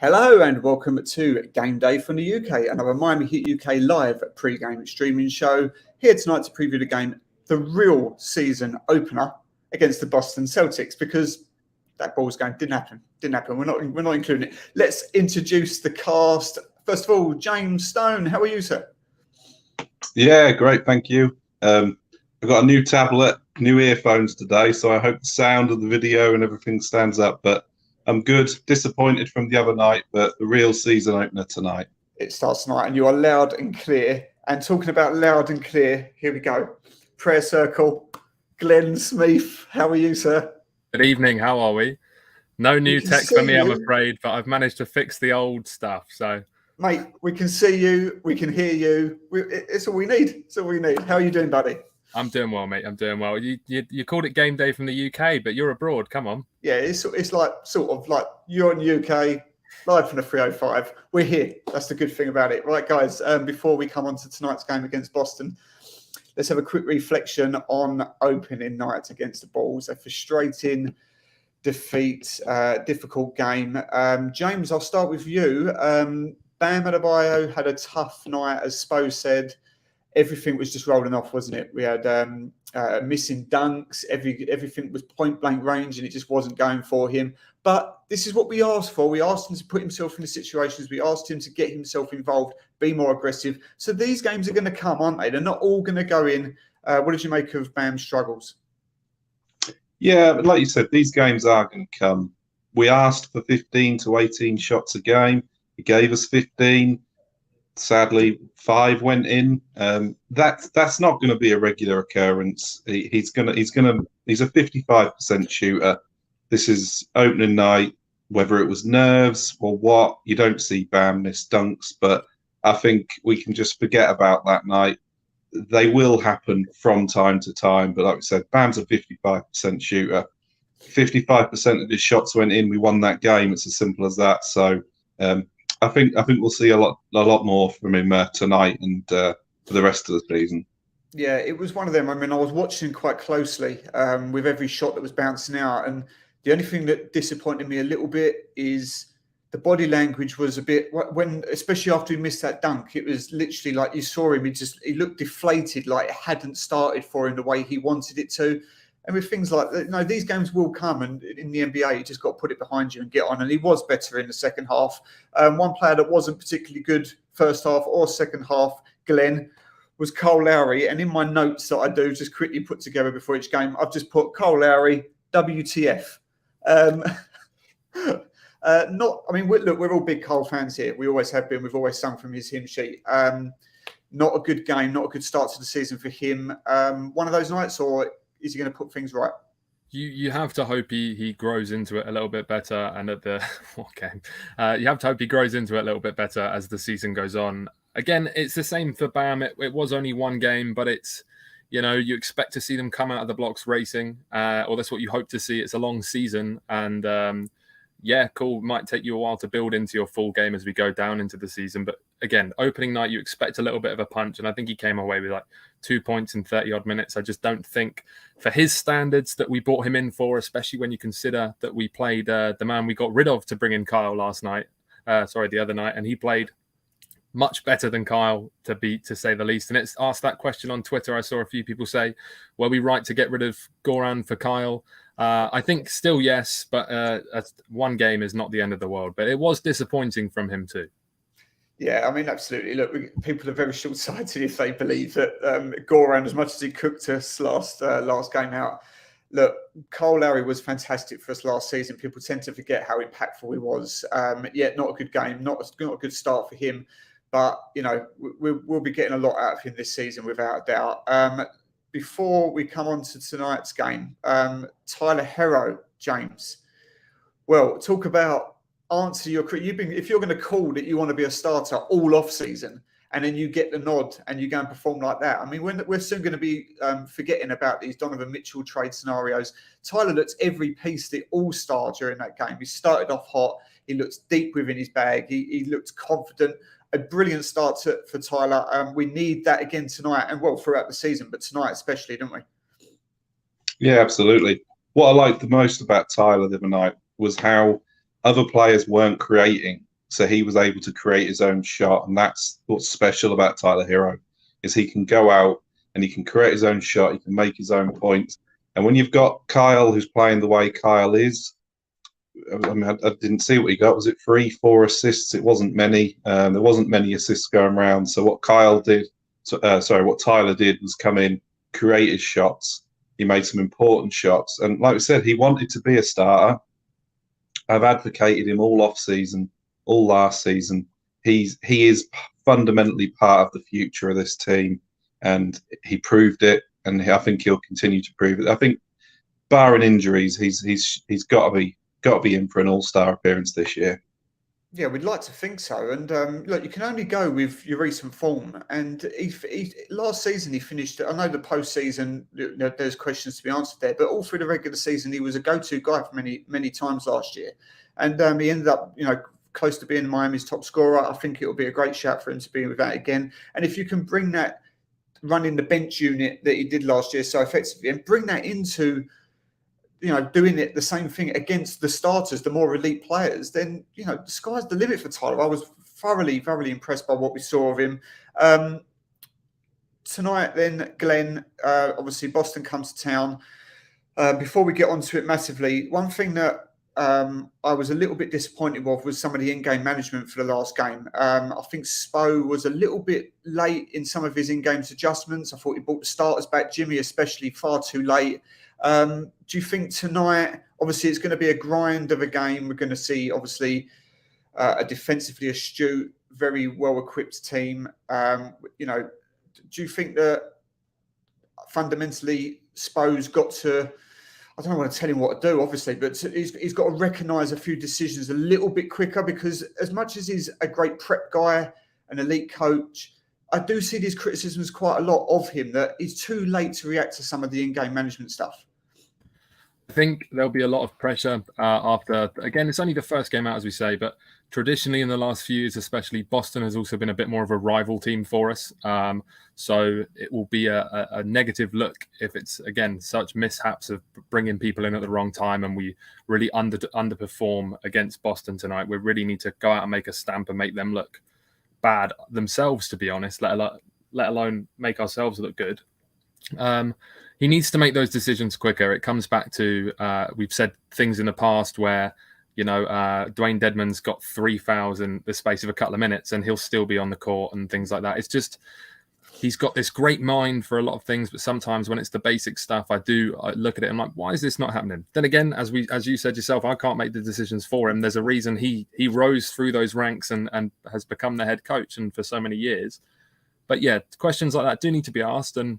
Hello and welcome to Game Day from the UK, another Miami Heat UK live pre-game streaming show. Here tonight to preview the game, the real season opener against the Boston Celtics, because that ball's game didn't happen. We're not including it. Let's introduce the cast. First of all, James Stone. How are you, sir? Yeah, great, thank you. I've got a new tablet, new earphones today, so I hope the sound of the video and everything stands up. But I'm good. Disappointed from the other night, but the real season opener tonight. It starts tonight, and you are loud and clear. And talking about loud and clear, here we go. Prayer circle. Glenn Smith, how are you, sir? Good evening. How are we? No new tech for me, I'm afraid, but I've managed to fix the old stuff. So, mate, we can see you, we can hear you. It's all we need. It's all we need. How are you doing, buddy? I'm doing well, mate. I'm doing well. You called it Game Day from the UK, but you're abroad. Come on. Yeah, it's like sort of like you're in the UK, live from the 305. We're here. That's the good thing about it. Right, guys, before we come on to tonight's game against Boston, let's have a quick reflection on opening night against the Bulls. A frustrating defeat, difficult game. James, I'll start with you. Bam Adebayo had a tough night, as Spo said. Everything was just rolling off, wasn't it? We had missing dunks. Everything was point blank range, and it just wasn't going for him. But this is what we asked for. We asked him to put himself in the situations. We asked him to get himself involved, be more aggressive. So these games are going to come, aren't they? They're not all going to go in. What did you make of Bam's struggles? Yeah, but like you said, these games are going to come. We asked for 15 to 18 shots a game. He gave us 15. Sadly, 5 went in. That's not going to be a regular occurrence. He's a 55% shooter. This is opening night. Whether it was nerves or what, you don't see Bam miss dunks, but I think we can just forget about that night. They will happen from time to time, but like we said, Bam's a 55% shooter. 55% of his shots went in. We won that game. It's as simple as that. So. I think we'll see a lot more from him tonight and for the rest of the season. Yeah, it was one of them. I mean, I was watching quite closely with every shot that was bouncing out, and the only thing that disappointed me a little bit is the body language was a bit when, especially after he missed that dunk, it was literally like you saw him. He looked deflated, like it hadn't started for him the way he wanted it to. And with things like that, these games will come, and in the NBA, you just got to put it behind you and get on. And he was better in the second half. One player that wasn't particularly good first half or second half, Glenn, was Kyle Lowry. And in my notes that I do just quickly put together before each game, I've just put Kyle Lowry, WTF. Look, we're all big Kyle fans here. We always have been. We've always sung from his hymn sheet. Not a good game, not a good start to the season for him. One of those nights, or is he going to put things right? You have to hope he grows into it a little bit better, and at the you have to hope he grows into it a little bit better as the season goes on. Again, it's the same for Bam. It was only one game, but it's you expect to see them come out of the blocks racing, or that's what you hope to see. It's a long season, and cool. It might take you a while to build into your full game as we go down into the season. But again, opening night, you expect a little bit of a punch. And I think he came away with like 2 points in 30 odd minutes. I just don't think for his standards that we brought him in for, especially when you consider that we played the man we got rid of to bring in Kyle the other night. And he played much better than Kyle, to say the least. And it's asked that question on Twitter. I saw a few people say, were we right to get rid of Goran for Kyle? I think still yes, but one game is not the end of the world. But it was disappointing from him too. Yeah, I mean, absolutely. Look, people are very short-sighted if they believe that Goran, as much as he cooked us last game out. Look, Kyle Lowry was fantastic for us last season. People tend to forget how impactful he was. Yet not a good game, not a good start for him. But, we'll be getting a lot out of him this season without a doubt. Before we come on to tonight's game, Tyler Herro, James. Well, talk about answer your. If you're going to call that you want to be a starter all off season, and then you get the nod and you go and perform like that. I mean, we're soon going to be forgetting about these Donovan Mitchell trade scenarios. Tyler looked every piece the all-star during that game. He started off hot. He looked deep within his bag. He looked confident. A brilliant start for Tyler. We need that again tonight, and throughout the season, but tonight especially, don't we? Yeah, absolutely. What I liked the most about Tyler the other night was how other players weren't creating. so he was able to create his own shot, and that's what's special about Tyler Hero, is he can go out and he can create his own shot, he can make his own points. And when you've got Kyle, who's playing the way Kyle is, I mean, I didn't see what he got. Was it 3, 4 assists? It wasn't many. There wasn't many assists going around. So what Tyler did was come in, create his shots. He made some important shots, and like we said, he wanted to be a starter. I've advocated him all off season, all last season. He is fundamentally part of the future of this team, and he proved it. And I think he'll continue to prove it. I think, barring injuries, he's got to be in for an All-Star appearance this year. Yeah, we'd like to think so. And look, you can only go with your recent form. And last season he finished. I know the postseason, there's questions to be answered there, but all through the regular season he was a go-to guy for many times last year. And he ended up, close to being Miami's top scorer. I think it will be a great shout for him to be with that again. And if you can bring that running the bench unit that he did last year so effectively and bring that into doing it the same thing against the starters, the more elite players, then, the sky's the limit for Tyler. I was thoroughly impressed by what we saw of him. Tonight then, Glenn, obviously Boston comes to town. Before we get onto it massively, one thing that I was a little bit disappointed with was some of the in-game management for the last game. I think Spo was a little bit late in some of his in-game adjustments. I thought he brought the starters back, Jimmy especially, far too late. Do you think tonight, obviously it's going to be a grind of a game. We're going to see, obviously, a defensively astute, very well-equipped team. Do you think that fundamentally Spo's got to, I don't want to tell him what to do, obviously, but he's got to recognise a few decisions a little bit quicker, because as much as he's a great prep guy, an elite coach, I do see these criticisms quite a lot of him, that he's too late to react to some of the in-game management stuff. I think there'll be a lot of pressure after, again, it's only the first game out, as we say, but traditionally in the last few years, especially, Boston has also been a bit more of a rival team for us. So it will be a negative look if it's, again, such mishaps of bringing people in at the wrong time and we really underperform against Boston tonight. We really need to go out and make a stamp and make them look bad themselves, to be honest, let alone make ourselves look good. He needs to make those decisions quicker. It comes back to, we've said things in the past where, Dwayne Dedman's got 3 fouls in the space of a couple of minutes and he'll still be on the court and things like that. It's just, he's got this great mind for a lot of things, but sometimes when it's the basic stuff, I look at it and I'm like, why is this not happening? Then again, as you said yourself, I can't make the decisions for him. There's a reason he rose through those ranks and has become the head coach and for so many years. But yeah, questions like that do need to be asked, and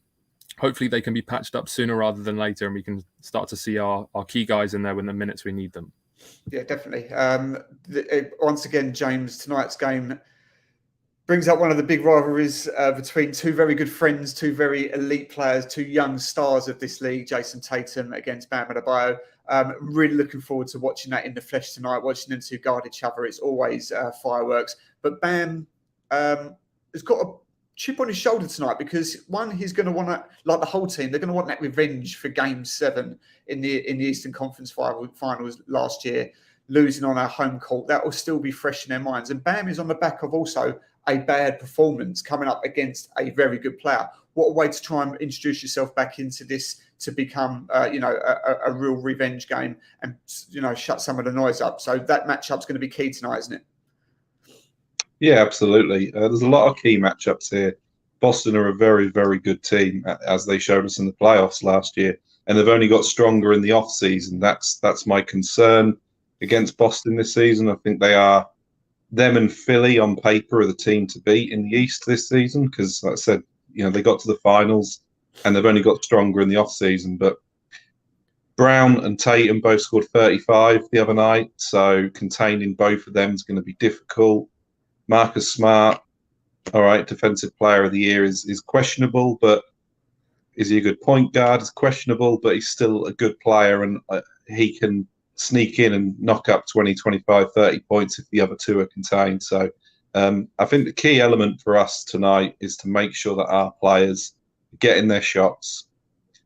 hopefully they can be patched up sooner rather than later, and we can start to see our key guys in there when the minutes we need them. Yeah, definitely. Once again, James, tonight's game brings up one of the big rivalries between two very good friends, two very elite players, two young stars of this league, Jason Tatum against Bam Adebayo. Really looking forward to watching that in the flesh tonight, watching them two guard each other. It's always fireworks. But Bam has got a chip on his shoulder tonight because, one, he's going to want to, like the whole team, they're going to want that revenge for Game 7 in the Eastern Conference Finals last year, losing on our home court. That will still be fresh in their minds. And Bam is on the back of also a bad performance coming up against a very good player. What a way to try and introduce yourself back into this to become, a real revenge game and, shut some of the noise up. So that matchup's going to be key tonight, isn't it? Yeah, absolutely. There's a lot of key matchups here. Boston are a very, very good team, as they showed us in the playoffs last year, and they've only got stronger in the off season. That's my concern against Boston this season. I think them and Philly on paper are the team to beat in the East this season because, like I said, they got to the finals and they've only got stronger in the off season. But Brown and Tatum both scored 35 the other night, so containing both of them is going to be difficult. Marcus Smart, all right, Defensive Player of the Year is questionable, but is he a good point guard? It's questionable, but he's still a good player, and he can sneak in and knock up 20, 25, 30 points if the other two are contained. So I think the key element for us tonight is to make sure that our players are getting their shots,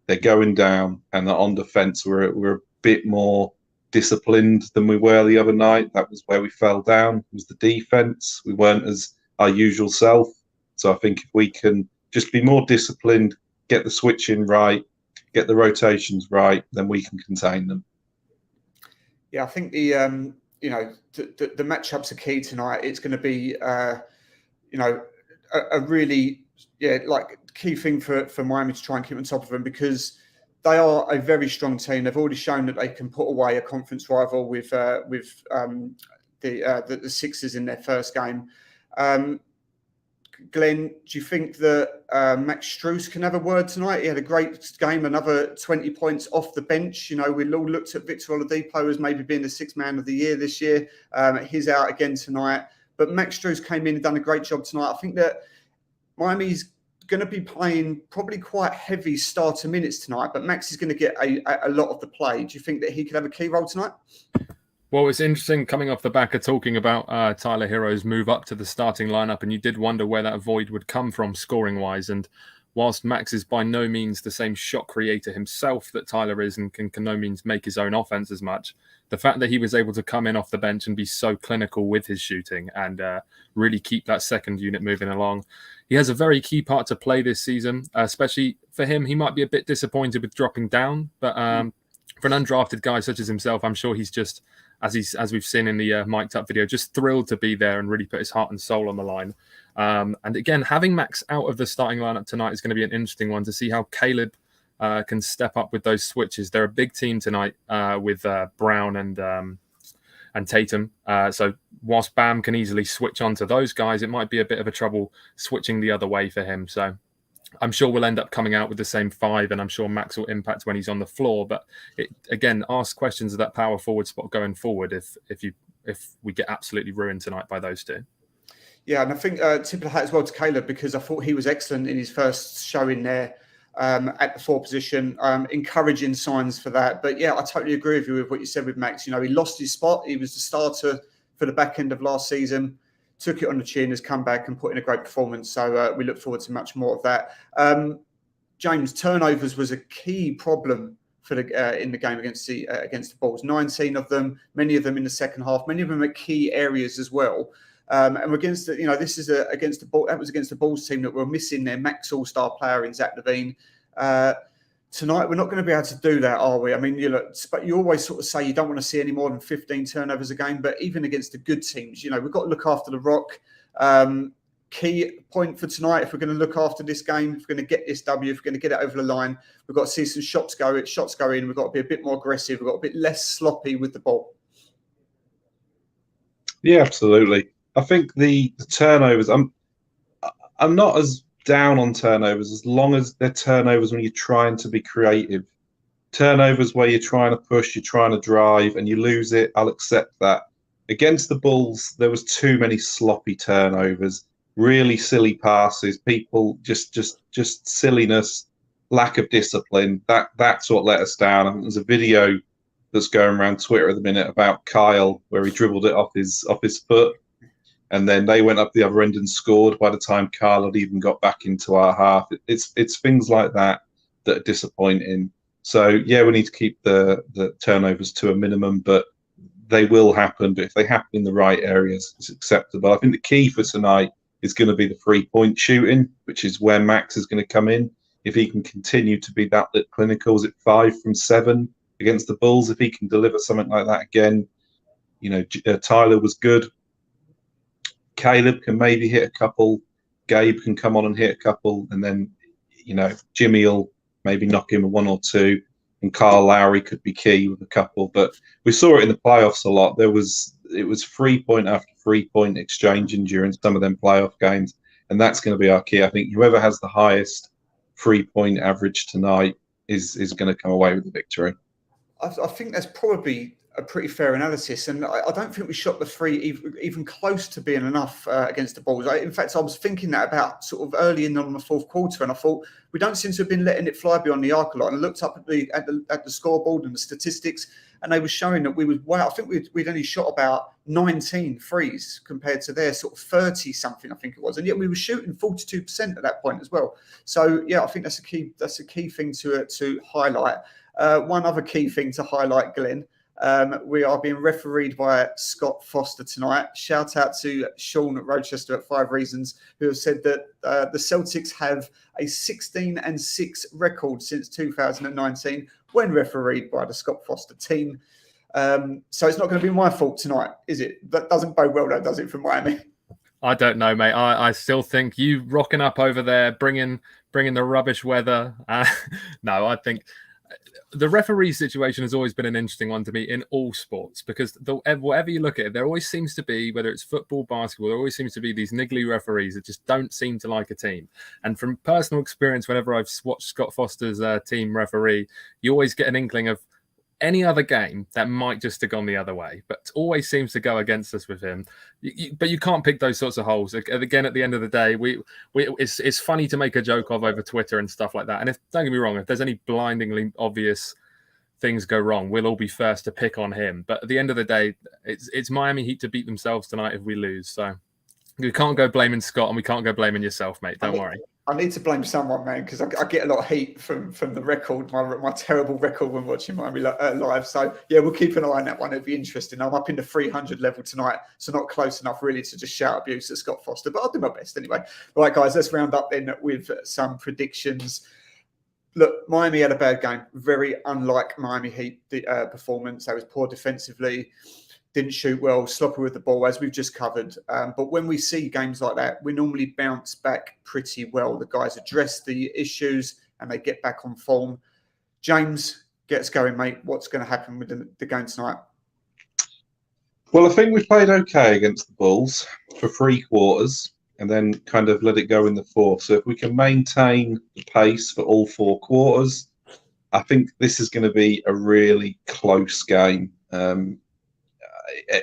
they're going down, and that on defense we're a bit more disciplined than we were the other night. That was where we fell down. It was the defense. We weren't as our usual self. So I think if we can just be more disciplined, get the switching right, get the rotations right, then we can contain them. Yeah, I think the matchups are key tonight. It's going to be a really key thing for Miami to try and keep on top of them, because they are a very strong team. They've already shown that they can put away a conference rival with the Sixers in their first game. Glenn, do you think that Max Strus can have a word tonight? He had a great game, another 20 points off the bench. We all looked at Victor Oladipo as maybe being the sixth man of the year this year. He's out again tonight. But Max Strus came in and done a great job tonight. I think that Miami's going to be playing probably quite heavy starter minutes tonight, but Max is going to get a lot of the play. Do you think that he could have a key role tonight? Well, it's interesting coming off the back of talking about Tyler Hero's move up to the starting lineup, and you did wonder where that void would come from scoring-wise. And whilst Max is by no means the same shot creator himself that Tyler is, and can no means make his own offense as much, the fact that he was able to come in off the bench and be so clinical with his shooting and really keep that second unit moving along. He has a very key part to play this season, especially for him. He might be a bit disappointed with dropping down, but for an undrafted guy such as himself, I'm sure he's just, as we've seen in the mic'd up video, just thrilled to be there and really put his heart and soul on the line. And again, having Max out of the starting lineup tonight is going to be an interesting one to see how Caleb can step up with those switches. They're a big team tonight with Brown and Tatum. So whilst Bam can easily switch onto those guys, it might be a bit of a trouble switching the other way for him. So I'm sure we'll end up coming out with the same five, and I'm sure Max will impact when he's on the floor. But it, again, ask questions of that power forward spot going forward if we get absolutely ruined tonight by those two. Yeah, and I think tip of the hat as well to Caleb, because I thought he was excellent in his first showing there at the 4 position. Encouraging signs for that. But yeah, I totally agree with you with what you said with Max. He lost his spot. He was the starter for the back end of last season. Took it on the chin, has come back and put in a great performance. So we look forward to much more of that. James, turnovers was a key problem for in the game against the Bulls. 19 of them, many of them in the second half, many of them at key areas as well. And we're against this is against the Bulls. That was against the Bulls team that were missing their max all-star player in Zach LaVine. Tonight, we're not going to be able to do that, are we? I mean, but you always sort of say you don't want to see any more than 15 turnovers a game. But even against the good teams, we've got to look after the rock. Key point for tonight, if we're going to look after this game, if we're going to get this W, if we're going to get it over the line, we've got to see some shots go in. We've got to be a bit more aggressive. We've got to be a bit less sloppy with the ball. Yeah, absolutely. I think the turnovers, I'm not as down on turnovers as long as they're turnovers when you're trying to be creative. Turnovers where you're trying to push, you're trying to drive, and you lose it, I'll accept that. Against the Bulls, there was too many sloppy turnovers, really silly passes, people just silliness, lack of discipline. That's what let us down. I think there's a video that's going around Twitter at the minute about Kyle where he dribbled it off his foot. And then they went up the other end and scored by the time Kyle had even got back into our half. It's things like that are disappointing. So, yeah, we need to keep the turnovers to a minimum, but they will happen. But if they happen in the right areas, it's acceptable. I think the key for tonight is going to be the 3-point shooting, which is where Max is going to come in. If he can continue to be that clinical, is it 5 from 7 against the Bulls? If he can deliver something like that again, Tyler was good. Caleb can maybe hit a couple. Gabe can come on and hit a couple, and then Jimmy will maybe knock him a 1 or 2, and Kyle Lowry could be key with a couple. But we saw it in the playoffs a lot. It was 3-point after 3-point exchanging during some of them playoff games, and that's going to be our key. I think whoever has the highest 3-point average tonight is going to come away with the victory. I think that's probably a pretty fair analysis, and I don't think we shot the 3 even close to being enough against the Bulls. In fact, I was thinking that about sort of early in on the fourth quarter, and I thought we don't seem to have been letting it fly beyond the arc a lot. And I looked up at the scoreboard and the statistics, and they were showing that I think we'd only shot about 19 threes compared to their sort of 30 something, I think it was, and yet we were shooting 42% at that point as well. So yeah, I think that's a key thing to highlight. One other key thing to highlight, Glenn. We are being refereed by Scott Foster tonight. Shout out to Sean Rochester at 5 Reasons, who have said that the Celtics have a 16-6 record since 2019 when refereed by the Scott Foster team. So it's not going to be my fault tonight, is it? That doesn't bode well, though, does it, for Miami? I don't know, mate. I still think you rocking up over there, bringing the rubbish weather. No, I think the referee situation has always been an interesting one to me in all sports, because whatever you look at it, there always seems to be, whether it's football, basketball, there always seems to be these niggly referees that just don't seem to like a team. And from personal experience, whenever I've watched Scott Foster's team referee, you always get an inkling of any other game that might just have gone the other way, but always seems to go against us with him. But you can't pick those sorts of holes. Again, at the end of the day, it's funny to make a joke of over Twitter and stuff like that. And don't get me wrong, if there's any blindingly obvious things go wrong, we'll all be first to pick on him. But at the end of the day, it's Miami Heat to beat themselves tonight if we lose. So we can't go blaming Scott and we can't go blaming yourself, mate. Don't worry. I need to blame someone, man, because I get a lot of heat from the record, my terrible record when watching Miami live. So, yeah, we'll keep an eye on that one. It'll be interesting. I'm up in the 300 level tonight, so not close enough really to just shout abuse at Scott Foster, but I'll do my best anyway. All right, guys, let's round up then with some predictions. Look, Miami had a bad game. Very unlike Miami Heat performance. They was poor defensively. Didn't shoot well, sloppy with the ball, as we've just covered. But when we see games like that, we normally bounce back pretty well. The guys address the issues and they get back on form. James, get us going, mate. What's going to happen with the game tonight? Well, I think we played okay against the Bulls for 3 quarters and then kind of let it go in the 4th. So if we can maintain the pace for all 4 quarters, I think this is going to be a really close game.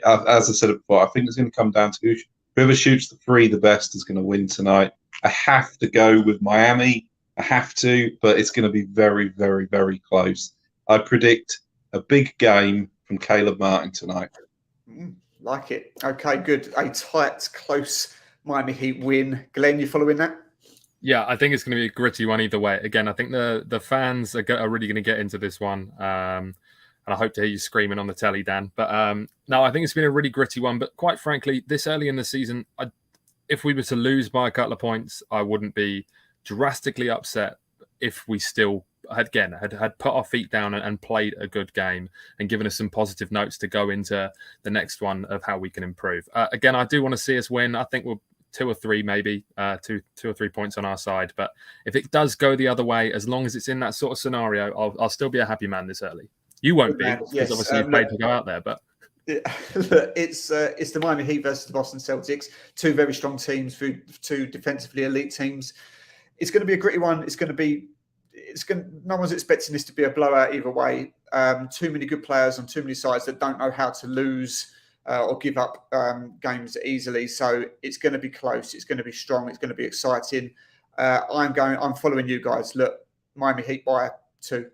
As I said before, I think it's going to come down to whoever shoots the 3 the best is going to win tonight. I have to go with Miami. I have to, but it's going to be very, very, very close. I predict a big game from Caleb Martin tonight. Like it. Okay, good. A tight, close Miami Heat win. Glenn, you following that? Yeah, I think it's going to be a gritty one either way. Again, I think the fans are really going to get into this one. And I hope to hear you screaming on the telly, Dan. But no, I think it's been a really gritty one. But quite frankly, this early in the season, if we were to lose by a couple of points, I wouldn't be drastically upset if we still had put our feet down and played a good game and given us some positive notes to go into the next one of how we can improve. Again, I do want to see us win. I think we'll 2 or 3 maybe, 2 or 3 points on our side. But if it does go the other way, as long as it's in that sort of scenario, I'll still be a happy man this early. You won't be, because obviously you've paid to go out there. But it's the Miami Heat versus the Boston Celtics. 2 very strong teams, 2 defensively elite teams. It's going to be a gritty one. No one's expecting this to be a blowout either way. Too many good players on too many sides that don't know how to lose or give up games easily. So it's going to be close. It's going to be strong. It's going to be exciting. I'm following you guys. Look, Miami Heat by 2.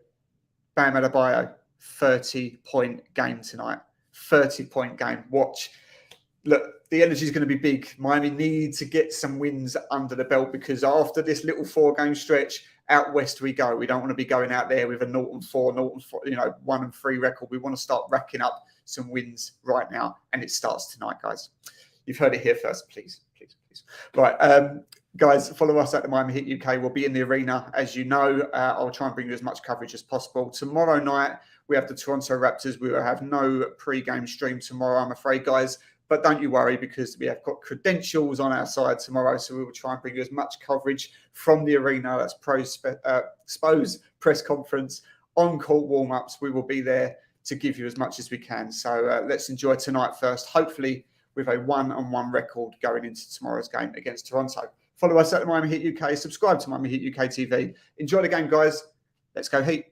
Bam Adebayo. 30-point game tonight. 30-point game. Watch. Look, the energy is going to be big. Miami need to get some wins under the belt, because after this little 4-game stretch, out west we go. We don't want to be going out there with a 0-4, 1-3 record. We want to start racking up some wins right now, and it starts tonight, guys. You've heard it here first. Please. Right. Guys, follow us at the Miami Heat UK. We'll be in the arena, as you know. I'll try and bring you as much coverage as possible. Tomorrow night, we have the Toronto Raptors. We will have no pre-game stream tomorrow, I'm afraid, guys. But don't you worry, because we have got credentials on our side tomorrow. So we will try and bring you as much coverage from the arena. That's Spo's press conference, on-court warm-ups. We will be there to give you as much as we can. So let's enjoy tonight first, hopefully with a 1-1 record going into tomorrow's game against Toronto. Follow us at the Miami Heat UK. Subscribe to Miami Heat UK TV. Enjoy the game, guys. Let's go Heat.